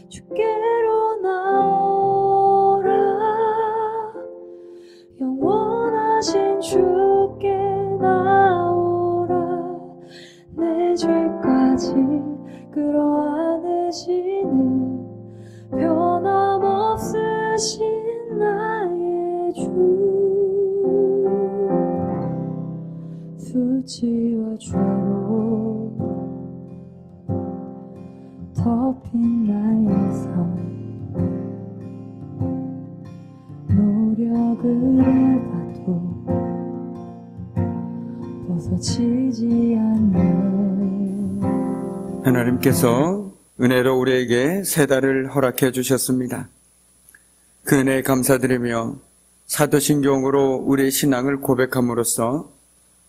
주께로 나오라. 영원하신 주께 나오라. 내 죄까지 끌어안으시는 변함없으신 나의 주. 수치와 죄로 덮인 나의 삶, 노력을 해봐도 벗어지지 않네. 하나님께서 은혜로 우리에게 새 달을 허락해 주셨습니다. 그 은혜에 감사드리며 사도신경으로 우리의 신앙을 고백함으로써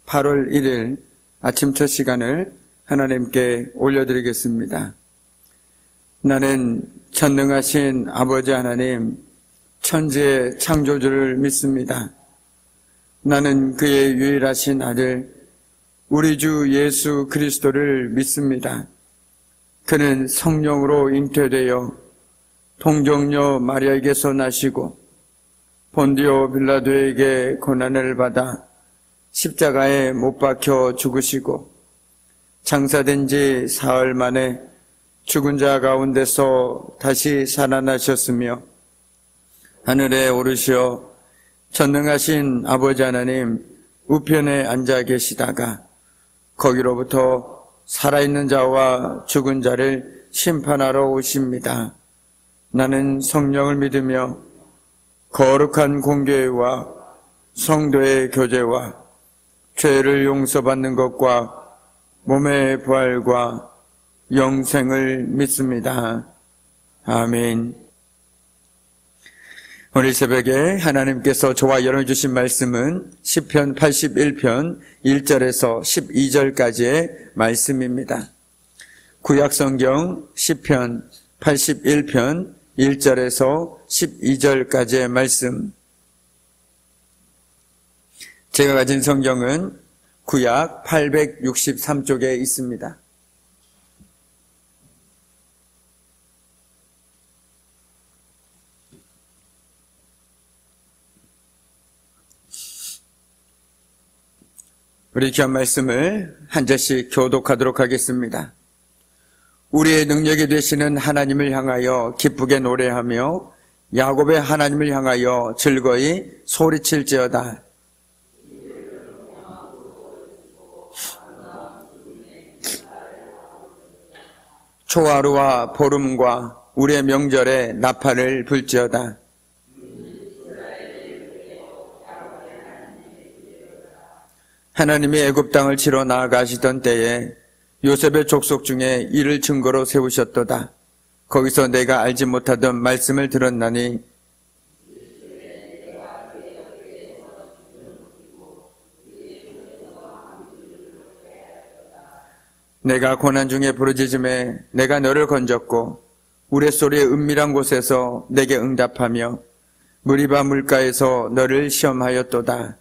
8월 1일 아침 첫 시간을 하나님께 올려드리겠습니다. 나는 전능하신 아버지 하나님, 천지의 창조주를 믿습니다. 나는 그의 유일하신 아들, 우리 주 예수 그리스도를 믿습니다. 그는 성령으로 잉태되어 동정녀 마리아에게서 나시고 본디오 빌라도에게 고난을 받아 십자가에 못 박혀 죽으시고 장사된 지 사흘 만에 죽은 자 가운데서 다시 살아나셨으며 하늘에 오르시어 전능하신 아버지 하나님 우편에 앉아 계시다가 거기로부터 살아있는 자와 죽은 자를 심판하러 오십니다. 나는 성령을 믿으며 거룩한 공교회와 성도의 교제와 죄를 용서받는 것과 몸의 부활과 영생을 믿습니다. 아멘. 오늘 새벽에 하나님께서 저와 여러분 주신 말씀은 시편 81편 1절에서 12절까지의 말씀입니다. 구약성경 시편 81편 1절에서 12절까지의 말씀. 제가 가진 성경은 구약 863쪽에 있습니다. 우리 귀한 말씀을 한 절씩 교독하도록 하겠습니다. 우리의 능력이 되시는 하나님을 향하여 기쁘게 노래하며 야곱의 하나님을 향하여 즐거이 소리칠지어다. 초하루와 보름과 우리의 명절에 나팔을 불지어다. 하나님이 애굽 땅을 치러 나아가시던 때에 요셉의 족속 중에 이를 증거로 세우셨도다. 거기서 내가 알지 못하던 말씀을 들었나니 내가 고난 중에 부르짖음에 내가 너를 건졌고 우레소리의 은밀한 곳에서 내게 응답하며 무리바 물가에서 너를 시험하였도다.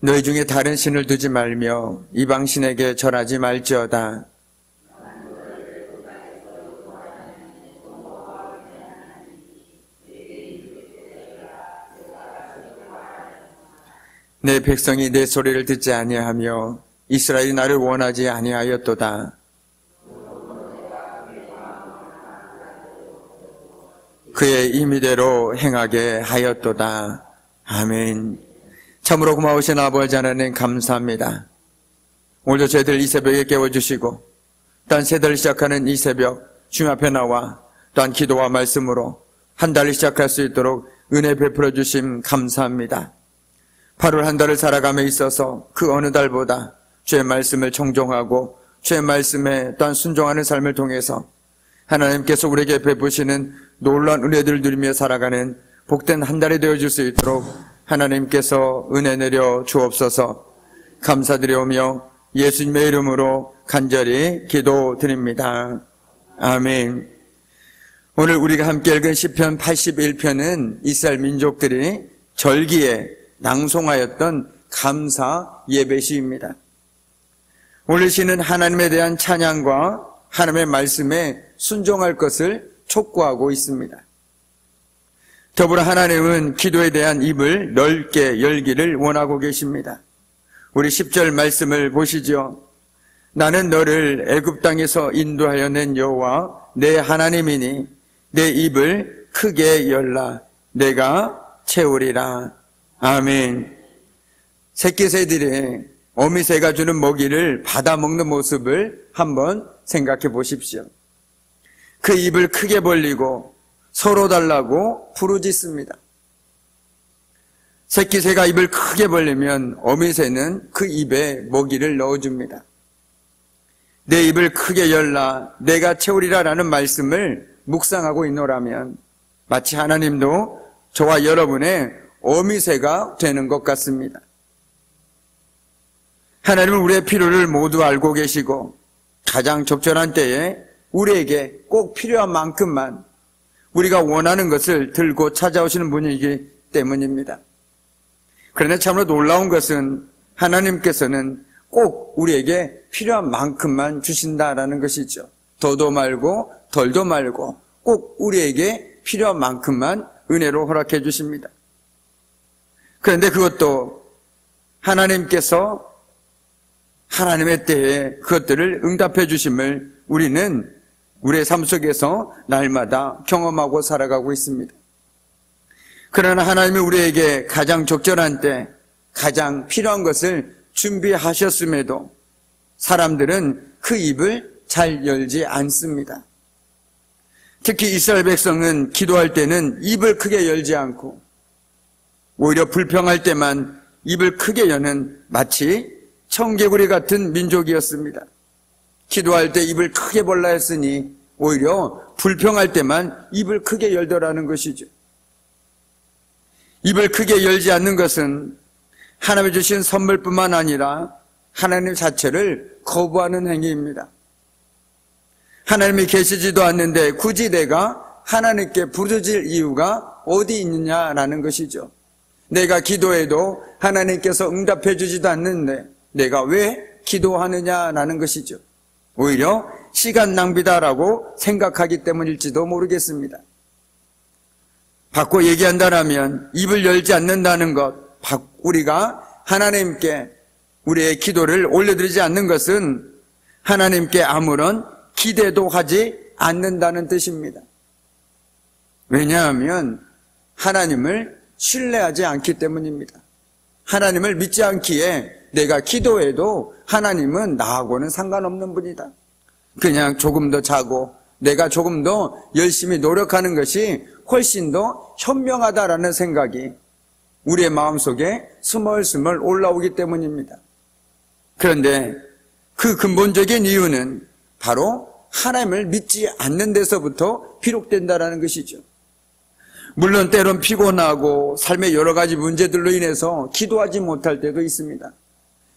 너희 중에 다른 신을 두지 말며 이방 신에게 절하지 말지어다. 내 백성이 내 소리를 듣지 아니하며 이스라엘이 나를 원하지 아니하였도다. 그의 임의대로 행하게 하였도다. 아멘. 참으로 고마우신 아버지 하나님 감사합니다. 오늘도 저희들 이 새벽에 깨워주시고 또한 새 달을 시작하는 이 새벽 주님 앞에 나와 또한 기도와 말씀으로 한 달을 시작할 수 있도록 은혜 베풀어 주심 감사합니다. 8월 한 달을 살아감에 있어서 그 어느 달보다 주의 말씀을 청종하고 주의 말씀에 또한 순종하는 삶을 통해서 하나님께서 우리에게 베푸시는 놀라운 은혜들을 누리며 살아가는 복된 한 달이 되어줄 수 있도록 하나님께서 은혜 내려 주옵소서. 감사드리오며 예수님의 이름으로 간절히 기도드립니다. 아멘. 오늘 우리가 함께 읽은 시편 81편은 이스라엘 민족들이 절기에 낭송하였던 감사 예배시입니다. 오늘 시는 하나님에 대한 찬양과 하나님의 말씀에 순종할 것을 촉구하고 있습니다. 더불어 하나님은 기도에 대한 입을 넓게 열기를 원하고 계십니다. 우리 10절 말씀을 보시죠. 나는 너를 애굽 땅에서 인도하여 낸 여호와 내 하나님이니 내 입을 크게 열라 내가 채우리라. 아멘. 새끼새들이 어미새가 주는 먹이를 받아먹는 모습을 한번 생각해 보십시오. 그 입을 크게 벌리고 서로 달라고 부르짖습니다. 새끼새가 입을 크게 벌리면 어미새는 그 입에 먹이를 넣어줍니다. 내 입을 크게 열라 내가 채우리라 라는 말씀을 묵상하고 있노라면 마치 하나님도 저와 여러분의 어미새가 되는 것 같습니다. 하나님은 우리의 필요를 모두 알고 계시고 가장 적절한 때에 우리에게 꼭 필요한 만큼만 우리가 원하는 것을 들고 찾아오시는 분이기 때문입니다. 그런데 참으로 놀라운 것은 하나님께서는 꼭 우리에게 필요한 만큼만 주신다라는 것이죠. 더도 말고 덜도 말고 꼭 우리에게 필요한 만큼만 은혜로 허락해 주십니다. 그런데 그것도 하나님께서 하나님의 때에 그것들을 응답해 주심을 우리는 우리의 삶 속에서 날마다 경험하고 살아가고 있습니다. 그러나 하나님이 우리에게 가장 적절한 때 가장 필요한 것을 준비하셨음에도 사람들은 그 입을 잘 열지 않습니다. 특히 이스라엘 백성은 기도할 때는 입을 크게 열지 않고 오히려 불평할 때만 입을 크게 여는 마치 청개구리 같은 민족이었습니다. 기도할 때 입을 크게 벌라 했으니 오히려 불평할 때만 입을 크게 열더라는 것이죠. 입을 크게 열지 않는 것은 하나님이 주신 선물뿐만 아니라 하나님 자체를 거부하는 행위입니다. 하나님이 계시지도 않는데 굳이 내가 하나님께 부르짖을 이유가 어디 있느냐라는 것이죠. 내가 기도해도 하나님께서 응답해 주지도 않는데 내가 왜 기도하느냐라는 것이죠. 오히려 시간 낭비다라고 생각하기 때문일지도 모르겠습니다. 바꿔 얘기한다면 입을 열지 않는다는 것, 우리가 하나님께 우리의 기도를 올려드리지 않는 것은 하나님께 아무런 기대도 하지 않는다는 뜻입니다. 왜냐하면 하나님을 신뢰하지 않기 때문입니다. 하나님을 믿지 않기에 내가 기도해도 하나님은 나하고는 상관없는 분이다. 그냥 조금 더 자고 내가 조금 더 열심히 노력하는 것이 훨씬 더 현명하다라는 생각이 우리의 마음속에 스멀스멀 올라오기 때문입니다. 그런데 그 근본적인 이유는 바로 하나님을 믿지 않는 데서부터 비롯된다는 것이죠. 물론 때론 피곤하고 삶의 여러 가지 문제들로 인해서 기도하지 못할 때도 있습니다.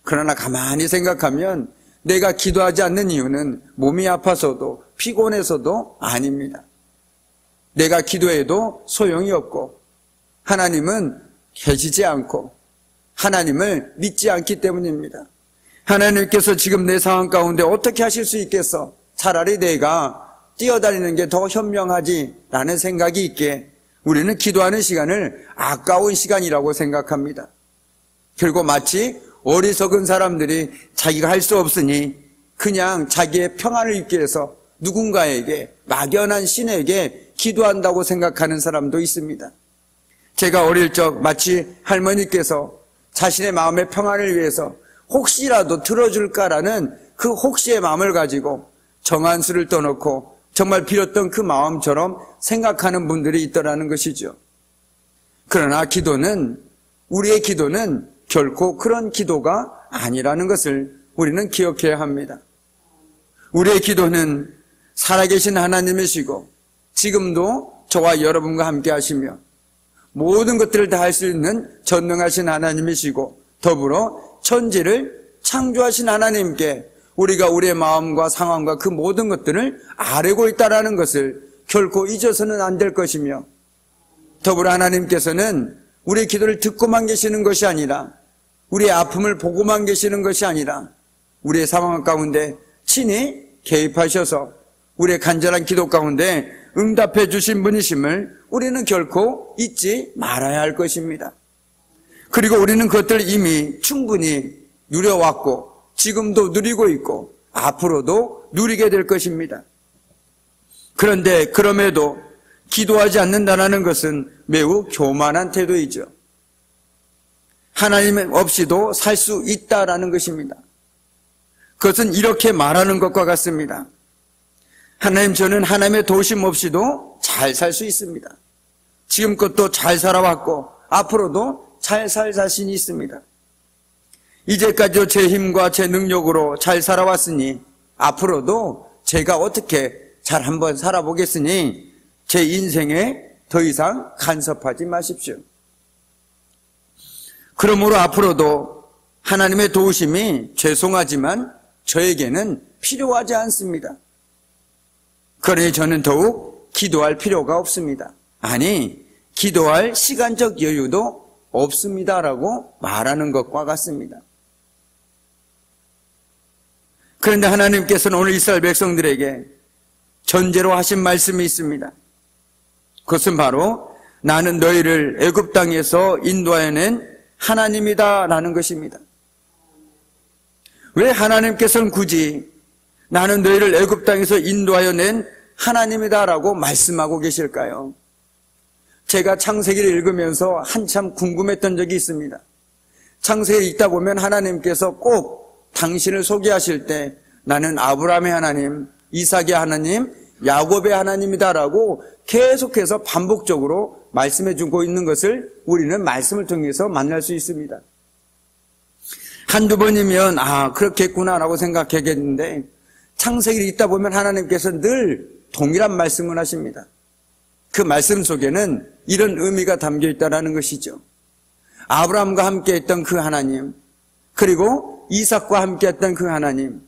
그러나 가만히 생각하면 내가 기도하지 않는 이유는 몸이 아파서도 피곤해서도 아닙니다. 내가 기도해도 소용이 없고 하나님은 계시지 않고 하나님을 믿지 않기 때문입니다. 하나님께서 지금 내 상황 가운데 어떻게 하실 수 있겠어? 차라리 내가 뛰어다니는 게 더 현명하지 라는 생각이 있게 우리는 기도하는 시간을 아까운 시간이라고 생각합니다. 결국 마치 어리석은 사람들이 자기가 할 수 없으니 그냥 자기의 평안을 입기 위해서 누군가에게 막연한 신에게 기도한다고 생각하는 사람도 있습니다. 제가 어릴 적 마치 할머니께서 자신의 마음의 평안을 위해서 혹시라도 들어줄까라는 그 혹시의 마음을 가지고 정한 수를 떠놓고 정말 빌었던 그 마음처럼 생각하는 분들이 있더라는 것이죠. 그러나 우리의 기도는 결코 그런 기도가 아니라는 것을 우리는 기억해야 합니다. 우리의 기도는 살아계신 하나님이시고 지금도 저와 여러분과 함께 하시며 모든 것들을 다 할 수 있는 전능하신 하나님이시고 더불어 천지를 창조하신 하나님께 우리가 우리의 마음과 상황과 그 모든 것들을 아뢰고 있다는 것을 결코 잊어서는 안 될 것이며 더불어 하나님께서는 우리의 기도를 듣고만 계시는 것이 아니라 우리의 아픔을 보고만 계시는 것이 아니라 우리의 상황 가운데 친히 개입하셔서 우리의 간절한 기도 가운데 응답해 주신 분이심을 우리는 결코 잊지 말아야 할 것입니다. 그리고 우리는 그것들을 이미 충분히 누려왔고 지금도 누리고 있고 앞으로도 누리게 될 것입니다. 그런데 그럼에도 기도하지 않는다는 것은 매우 교만한 태도이죠. 하나님 없이도 살 수 있다라는 것입니다. 그것은 이렇게 말하는 것과 같습니다. 하나님, 저는 하나님의 도우심 없이도 잘 살 수 있습니다. 지금껏도 잘 살아왔고 앞으로도 잘 살 자신이 있습니다. 이제까지도 제 힘과 제 능력으로 잘 살아왔으니 앞으로도 제가 어떻게 잘 한번 살아보겠으니 제 인생에 더 이상 간섭하지 마십시오. 그러므로 앞으로도 하나님의 도우심이 죄송하지만 저에게는 필요하지 않습니다. 그러니 저는 더욱 기도할 필요가 없습니다. 아니, 기도할 시간적 여유도 없습니다라고 말하는 것과 같습니다. 그런데 하나님께서는 오늘 이스라엘 백성들에게 전제로 하신 말씀이 있습니다. 그것은 바로 나는 너희를 애굽 땅에서 인도하여낸 하나님이다 라는 것입니다. 왜 하나님께서는 굳이 나는 너희를 애굽 땅에서 인도하여낸 하나님이다 라고 말씀하고 계실까요? 제가 창세기를 읽으면서 한참 궁금했던 적이 있습니다. 창세기를 읽다 보면 하나님께서 꼭 당신을 소개하실 때 나는 아브라함의 하나님, 이삭의 하나님, 야곱의 하나님이다라고 계속해서 반복적으로 말씀해 주고 있는 것을 우리는 말씀을 통해서 만날 수 있습니다. 한두 번이면 그렇겠구나라고 생각하겠는데 창세기를 읽다 보면 하나님께서 늘 동일한 말씀을 하십니다. 그 말씀 속에는 이런 의미가 담겨 있다는 것이죠. 아브라함과 함께 했던 그 하나님, 그리고 이삭과 함께 했던 그 하나님,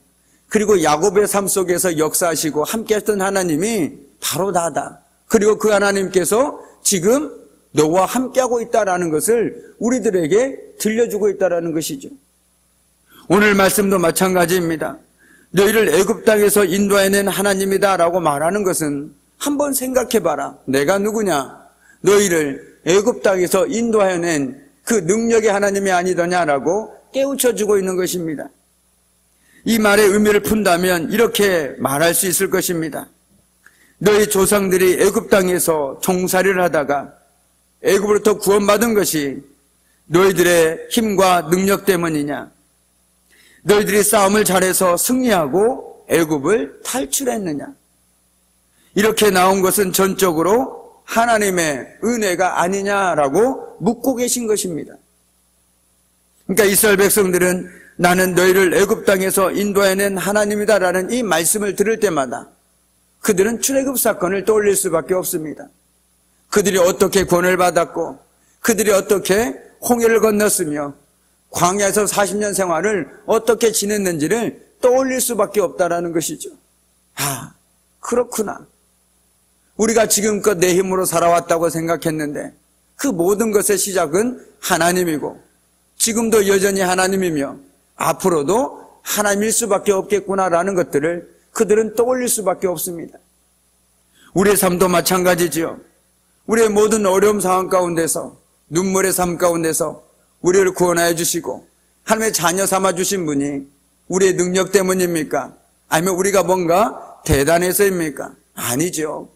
그리고 야곱의 삶 속에서 역사하시고 함께 했던 하나님이 바로 나다. 그리고 그 하나님께서 지금 너와 함께하고 있다는 것을 우리들에게 들려주고 있다는 것이죠. 오늘 말씀도 마찬가지입니다. 너희를 애굽 땅에서 인도해낸 하나님이다 라고 말하는 것은 한번 생각해봐라. 내가 누구냐? 너희를 애굽 땅에서 인도해낸 그 능력의 하나님이 아니더냐라고 깨우쳐주고 있는 것입니다. 이 말의 의미를 푼다면 이렇게 말할 수 있을 것입니다. 너희 조상들이 애굽 땅에서 종살이를 하다가 애굽으로부터 구원받은 것이 너희들의 힘과 능력 때문이냐? 너희들이 싸움을 잘해서 승리하고 애굽을 탈출했느냐? 이렇게 나온 것은 전적으로 하나님의 은혜가 아니냐라고 묻고 계신 것입니다. 그러니까 이스라엘 백성들은 나는 너희를 애굽 땅에서 인도해낸 하나님이다라는 이 말씀을 들을 때마다 그들은 출애굽 사건을 떠올릴 수밖에 없습니다. 그들이 어떻게 구원을 받았고 그들이 어떻게 홍해를 건넜으며 광야에서 40년 생활을 어떻게 지냈는지를 떠올릴 수밖에 없다라는 것이죠. 그렇구나. 우리가 지금껏 내 힘으로 살아왔다고 생각했는데 그 모든 것의 시작은 하나님이고 지금도 여전히 하나님이며 앞으로도 하나님일 수밖에 없겠구나라는 것들을 그들은 떠올릴 수밖에 없습니다. 우리의 삶도 마찬가지지요. 우리의 모든 어려움 상황 가운데서 눈물의 삶 가운데서 우리를 구원하여 주시고 하나님의 자녀 삼아 주신 분이 우리의 능력 때문입니까? 아니면 우리가 뭔가 대단해서입니까? 아니죠.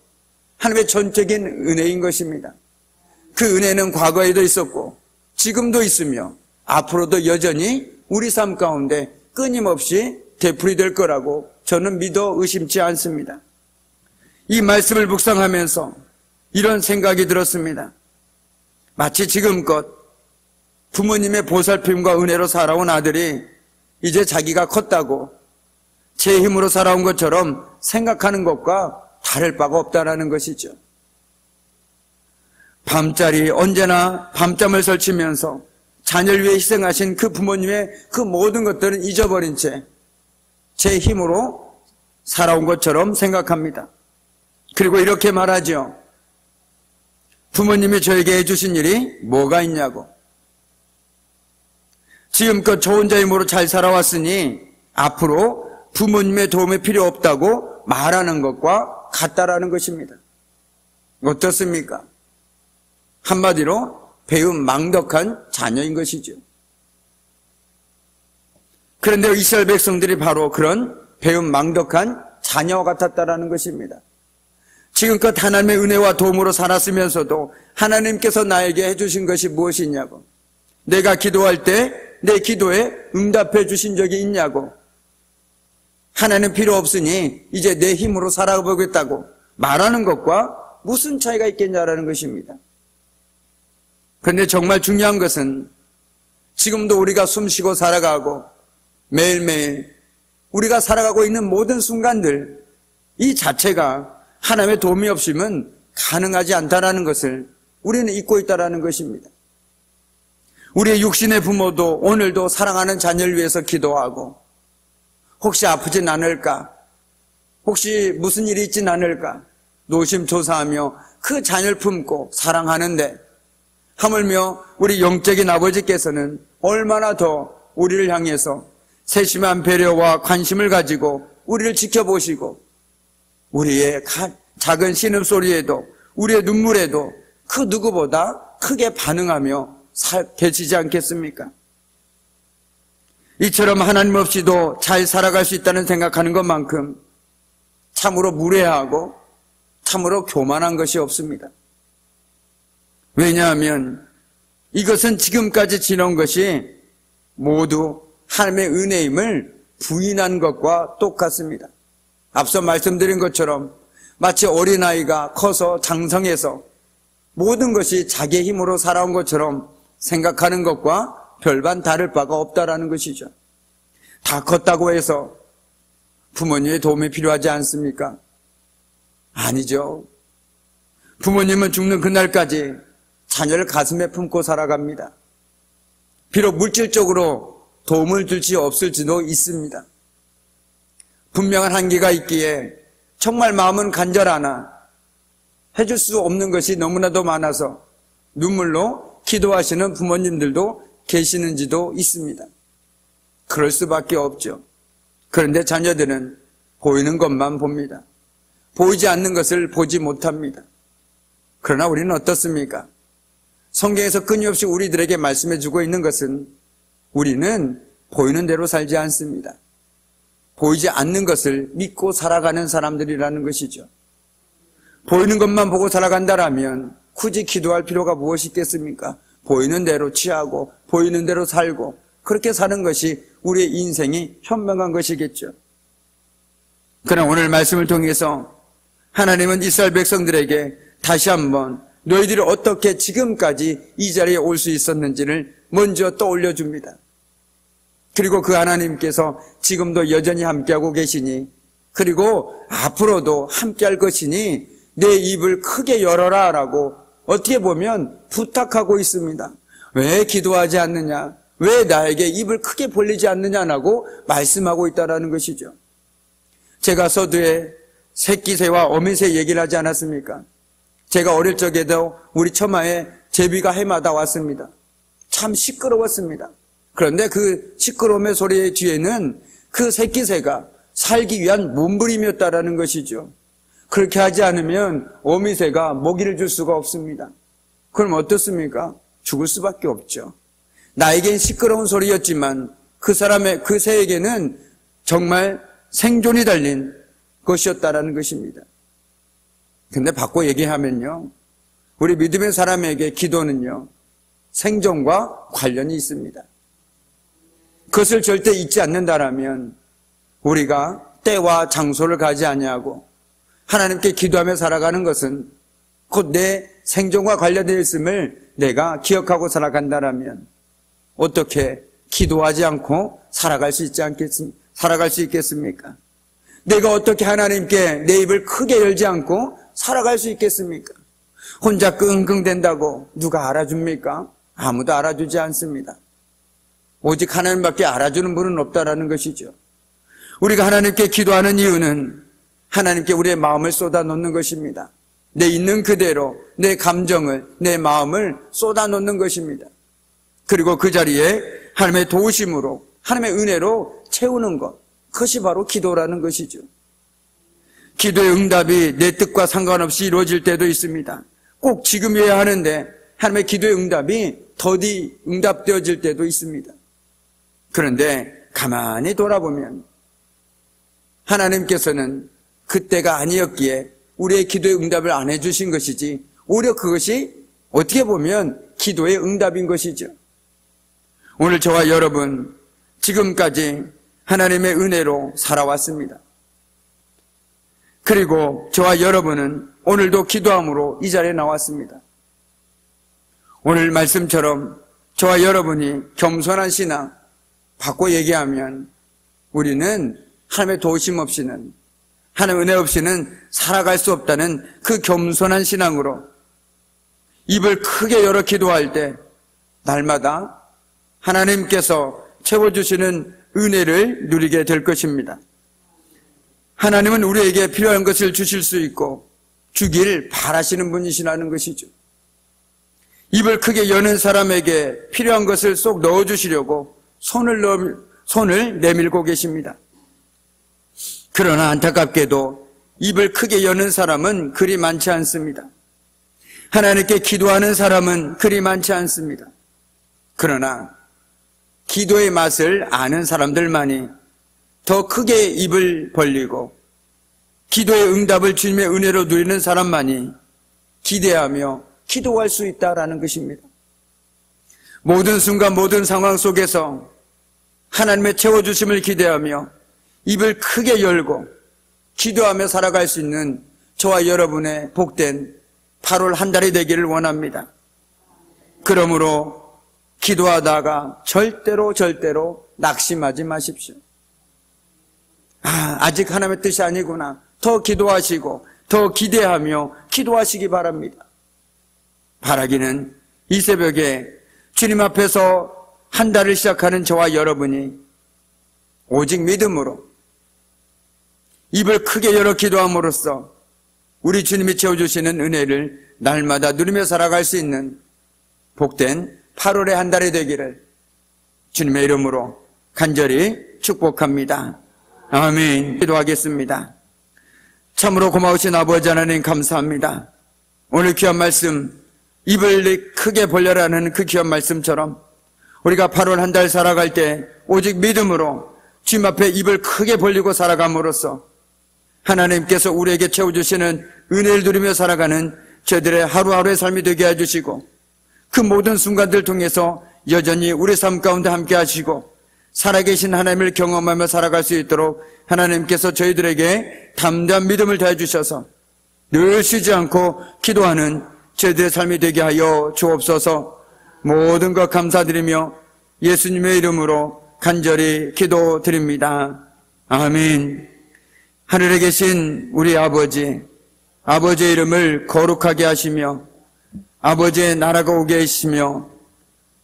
하나님의 전적인 은혜인 것입니다. 그 은혜는 과거에도 있었고 지금도 있으며 앞으로도 여전히 우리 삶 가운데 끊임없이 되풀이될 거라고 저는 믿어 의심치 않습니다. 이 말씀을 묵상하면서 이런 생각이 들었습니다. 마치 지금껏 부모님의 보살핌과 은혜로 살아온 아들이 이제 자기가 컸다고 제 힘으로 살아온 것처럼 생각하는 것과 다를 바가 없다는 것이죠. 밤자리 언제나 밤잠을 설치면서 자녀를 위해 희생하신 그 부모님의 그 모든 것들은 잊어버린 채 제 힘으로 살아온 것처럼 생각합니다. 그리고 이렇게 말하죠. 부모님이 저에게 해주신 일이 뭐가 있냐고. 지금껏 저 혼자 힘으로 잘 살아왔으니 앞으로 부모님의 도움이 필요 없다고 말하는 것과 같다라는 것입니다. 어떻습니까? 한마디로 배은 망덕한 자녀인 것이죠. 그런데 이스라엘 백성들이 바로 그런 배은 망덕한 자녀와 같았다라는 것입니다. 지금껏 하나님의 은혜와 도움으로 살았으면서도 하나님께서 나에게 해주신 것이 무엇이냐고, 내가 기도할 때 내 기도에 응답해 주신 적이 있냐고, 하나님 필요 없으니 이제 내 힘으로 살아보겠다고 말하는 것과 무슨 차이가 있겠냐라는 것입니다. 그런데 정말 중요한 것은 지금도 우리가 숨쉬고 살아가고 매일매일 우리가 살아가고 있는 모든 순간들, 이 자체가 하나님의 도움이 없으면 가능하지 않다라는 것을 우리는 잊고 있다라는 것입니다. 우리의 육신의 부모도 오늘도 사랑하는 자녀를 위해서 기도하고, 혹시 아프진 않을까, 혹시 무슨 일이 있진 않을까 노심초사하며 그 자녀를 품고 사랑하는데, 하물며 우리 영적인 아버지께서는 얼마나 더 우리를 향해서 세심한 배려와 관심을 가지고 우리를 지켜보시고, 우리의 작은 신음소리에도 우리의 눈물에도 그 누구보다 크게 반응하며 계시지 않겠습니까? 이처럼 하나님 없이도 잘 살아갈 수 있다는 생각하는 것만큼 참으로 무례하고 참으로 교만한 것이 없습니다. 왜냐하면 이것은 지금까지 지나온 것이 모두 하나님의 은혜임을 부인한 것과 똑같습니다. 앞서 말씀드린 것처럼 마치 어린아이가 커서 장성해서 모든 것이 자기의 힘으로 살아온 것처럼 생각하는 것과 별반 다를 바가 없다라는 것이죠. 다 컸다고 해서 부모님의 도움이 필요하지 않습니까? 아니죠. 부모님은 죽는 그날까지 자녀를 가슴에 품고 살아갑니다. 비록 물질적으로 도움을 줄지 없을지도 있습니다. 분명한 한계가 있기에 정말 마음은 간절하나 해줄 수 없는 것이 너무나도 많아서 눈물로 기도하시는 부모님들도 계시는지도 있습니다. 그럴 수밖에 없죠. 그런데 자녀들은 보이는 것만 봅니다. 보이지 않는 것을 보지 못합니다. 그러나 우리는 어떻습니까? 성경에서 끊임없이 우리들에게 말씀해 주고 있는 것은 우리는 보이는 대로 살지 않습니다. 보이지 않는 것을 믿고 살아가는 사람들이라는 것이죠. 보이는 것만 보고 살아간다라면 굳이 기도할 필요가 무엇이 있겠습니까? 보이는 대로 취하고 보이는 대로 살고 그렇게 사는 것이 우리의 인생이 현명한 것이겠죠. 그러나 오늘 말씀을 통해서 하나님은 이스라엘 백성들에게 다시 한번 너희들이 어떻게 지금까지 이 자리에 올 수 있었는지를 먼저 떠올려 줍니다. 그리고 그 하나님께서 지금도 여전히 함께하고 계시니, 그리고 앞으로도 함께할 것이니 내 입을 크게 열어라 라고 어떻게 보면 부탁하고 있습니다. 왜 기도하지 않느냐? 왜 나에게 입을 크게 벌리지 않느냐라고 말씀하고 있다는 것이죠. 제가 서두에 새끼새와 어미새 얘기를 하지 않았습니까? 제가 어릴 적에도 우리 처마에 제비가 해마다 왔습니다. 참 시끄러웠습니다. 그런데 그 시끄러움의 소리의 뒤에는 그 새끼새가 살기 위한 몸부림이었다라는 것이죠. 그렇게 하지 않으면 어미새가 먹이를 줄 수가 없습니다. 그럼 어떻습니까? 죽을 수밖에 없죠. 나에겐 시끄러운 소리였지만 그 새에게는 정말 생존이 달린 것이었다라는 것입니다. 근데 바꿔 얘기하면요, 우리 믿음의 사람에게 기도는요, 생존과 관련이 있습니다. 그것을 절대 잊지 않는다라면 우리가 때와 장소를 가지 아니하고 하나님께 기도하며 살아가는 것은 곧 내 생존과 관련되어 있음을 내가 기억하고 살아간다라면 어떻게 기도하지 않고 살아갈 수 있겠습니까? 내가 어떻게 하나님께 내 입을 크게 열지 않고 살아갈 수 있겠습니까? 혼자 끙끙댄다고 누가 알아줍니까? 아무도 알아주지 않습니다. 오직 하나님밖에 알아주는 분은 없다라는 것이죠. 우리가 하나님께 기도하는 이유는 하나님께 우리의 마음을 쏟아놓는 것입니다. 내 있는 그대로 내 감정을, 내 마음을 쏟아놓는 것입니다. 그리고 그 자리에 하나님의 도우심으로, 하나님의 은혜로 채우는 것, 그것이 바로 기도라는 것이죠. 기도의 응답이 내 뜻과 상관없이 이루어질 때도 있습니다. 꼭 지금이어야 하는데 하나님의 기도의 응답이 더디 응답되어질 때도 있습니다. 그런데 가만히 돌아보면 하나님께서는 그때가 아니었기에 우리의 기도의 응답을 안 해주신 것이지, 오히려 그것이 어떻게 보면 기도의 응답인 것이죠. 오늘 저와 여러분 지금까지 하나님의 은혜로 살아왔습니다. 그리고 저와 여러분은 오늘도 기도함으로 이 자리에 나왔습니다. 오늘 말씀처럼 저와 여러분이 겸손한 신앙, 바꿔 얘기하면 우리는 하나님의 도우심 없이는, 하나님의 은혜 없이는 살아갈 수 없다는 그 겸손한 신앙으로 입을 크게 열어 기도할 때 날마다 하나님께서 채워주시는 은혜를 누리게 될 것입니다. 하나님은 우리에게 필요한 것을 주실 수 있고 주길 바라시는 분이시라는 것이죠. 입을 크게 여는 사람에게 필요한 것을 쏙 넣어주시려고 손을 내밀고 계십니다. 그러나 안타깝게도 입을 크게 여는 사람은 그리 많지 않습니다. 하나님께 기도하는 사람은 그리 많지 않습니다. 그러나 기도의 맛을 아는 사람들만이 더 크게 입을 벌리고 기도의 응답을 주님의 은혜로 누리는 사람만이 기대하며 기도할 수 있다라는 것입니다. 모든 순간 모든 상황 속에서 하나님의 채워주심을 기대하며 입을 크게 열고 기도하며 살아갈 수 있는 저와 여러분의 복된 8월 한 달이 되기를 원합니다. 그러므로 기도하다가 절대로 낙심하지 마십시오. 아직 하나님의 뜻이 아니구나. 더 기도하시고 더 기대하며 기도하시기 바랍니다. 바라기는 이 새벽에 주님 앞에서 한 달을 시작하는 저와 여러분이 오직 믿음으로 입을 크게 열어 기도함으로써 우리 주님이 채워주시는 은혜를 날마다 누리며 살아갈 수 있는 복된 8월의 한 달이 되기를 주님의 이름으로 간절히 축복합니다. 아멘. 기도하겠습니다. 참으로 고마우신 아버지 하나님 감사합니다. 오늘 귀한 말씀, 입을 크게 벌려라는 그 귀한 말씀처럼 우리가 8월 한 달 살아갈 때 오직 믿음으로 주님 앞에 입을 크게 벌리고 살아감으로써 하나님께서 우리에게 채워주시는 은혜를 누리며 살아가는 저희들의 하루하루의 삶이 되게 해주시고 그 모든 순간들 통해서 여전히 우리 삶 가운데 함께 하시고 살아계신 하나님을 경험하며 살아갈 수 있도록 하나님께서 저희들에게 담대한 믿음을 더해주셔서 늘 쉬지 않고 기도하는 저희들의 삶이 되게 하여 주옵소서. 모든 것 감사드리며 예수님의 이름으로 간절히 기도드립니다. 아멘. 하늘에 계신 우리 아버지, 아버지의 이름을 거룩하게 하시며 아버지의 나라가 오게 하시며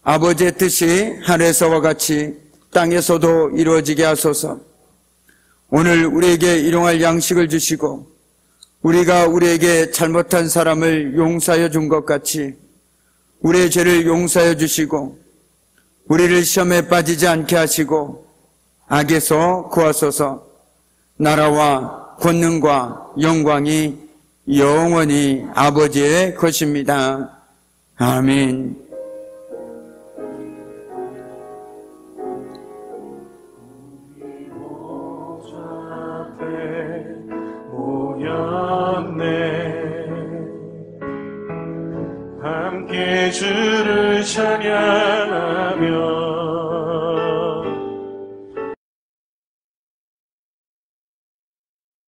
아버지의 뜻이 하늘에서와 같이 땅에서도 이루어지게 하소서. 오늘 우리에게 일용할 양식을 주시고 우리가 우리에게 잘못한 사람을 용서하여 준 것 같이 우리의 죄를 용서하여 주시고 우리를 시험에 빠지지 않게 하시고 악에서 구하소서. 나라와 권능과 영광이 영원히 아버지의 것입니다. 아멘. 함께 주를 찬양하며